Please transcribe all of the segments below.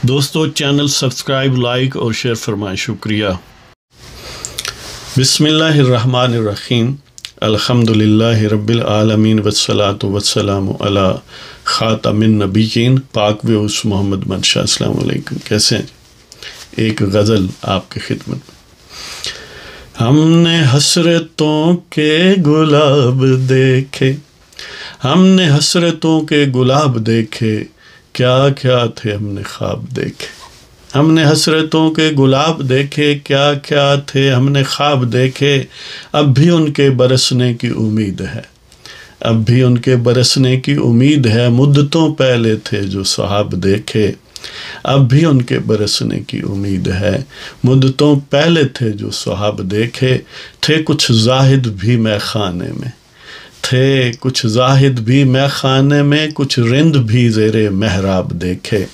دوستو channel subscribe, like اور share فرمائیں، شکریہ۔ بسم اللہ الرحمن الرحیم، الحمدللہ رب العالمین والصلاة والسلام علی خاتم النبیین پاک ویوس محمد منشا۔ السلام علیکم، کیسے ہیں؟ ایک غزل آپ کی خدمت میں۔ ہم نے حسرتوں کے گلاب دیکھے، ہم نے حسرتوں کے گلاب دیکھے، کیا کیا تھے ہم نے خواب دیکھے۔ ہم نے حسرتوں کے گلاب دیکھے، کیا کیا تھے ہم نے خواب دیکھے، اب بھی ان کے برسنے کی امید ہے، اب بھی ان کے برسنے کی امید ہے، مدتوں پہلے تھے جو سحاب دیکھے، اب بھی ان کے برسنے کی امید ہے، مدتوں پہلے تھے جو سحاب دیکھے، تھے کچھ زاہد بھی مے خانے میں، تھے کچھ زاہد بھی مے خانے میں، کچھ رند بھی زیر محراب دیکھے،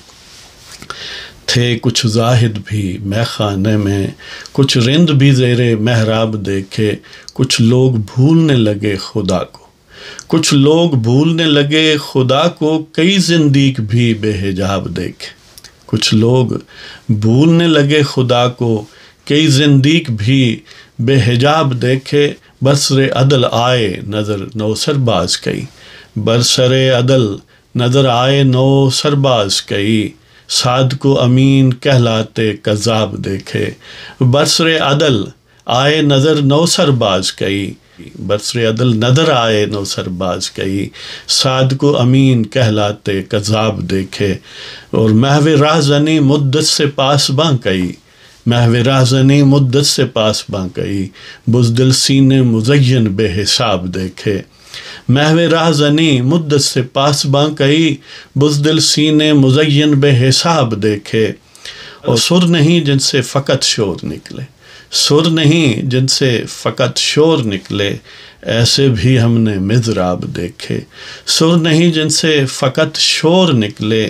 تھے کچھ زاہد بھی مے خانے میں، کچھ رند بھی زیر محراب دیکھے، کچھ لوگ بھولنے لگے خدا کو، کچھ لوگ بھولنے لگے خدا کو، کئی زندیق بھی بے حجاب دیکھے، کچھ لوگ بھولنے لگے خدا کو، کئی زندیق بھی بے حجاب دیکھے، برسر عدل آئے نظر نو سرباز کئی، برسر عدل نظر آئے نو سرباز کئی، صادق و امین کہلاتے کذاب دیکھے، برسر عدل آئے نظر نو سرباز کئی، برسر عدل نظر آئے نو سرباز کئی، صادق و امین کہلاتے کذاب دیکھے، اور محو راہزنی مدت سے پاسباں کئی، محو راہزنی مدت سے پاسباں کئی، بزدل سینے مزین بے حساب دیکھے، محو راہزنی مدت سے پاسباں کئی، بزدل سینے مزین بے حساب دیکھے، اور سر نہیں جن سے فقط شور نکلے، سر نہیں جن سے فقط شور نکلے، ایسے بھی ہم نے مضراب دیکھے، سر نہیں جن سے فقط شور نکلے،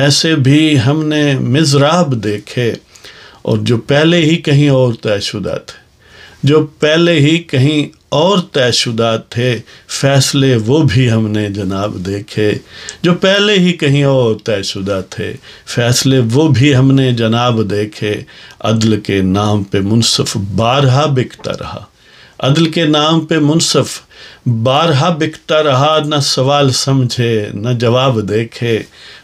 ایسے بھی ہم نے مضراب دیکھے، اور جو پہلے ہی کہیں اور طے شدہ تھے، جو پہلے ہی کہیں اور طے شدہ تھے، فیصلے وہ بھی ہم نے جناب دیکھے، جو پہلے ہی کہیں اور طے شدہ تھے، فیصلے وہ بھی ہم نے جناب دیکھے، عدل کے نام پہ منصف بارہا بکتا رہا، عدل کے نام پہ منصف بارہا بکتا رہا، نہ سوال سمجھے نہ جواب دیکھے،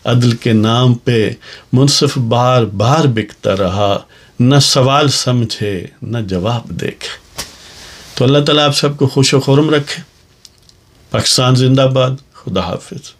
عدل کے نام پہ منصف بار بار بکتا رہا، نہ سوال سمجھے نہ جواب دیکھے۔ تو اللہ تعالیٰ آپ سب کو خوش و خرم رکھے۔ پاکستان زندہ باد، خدا حافظ۔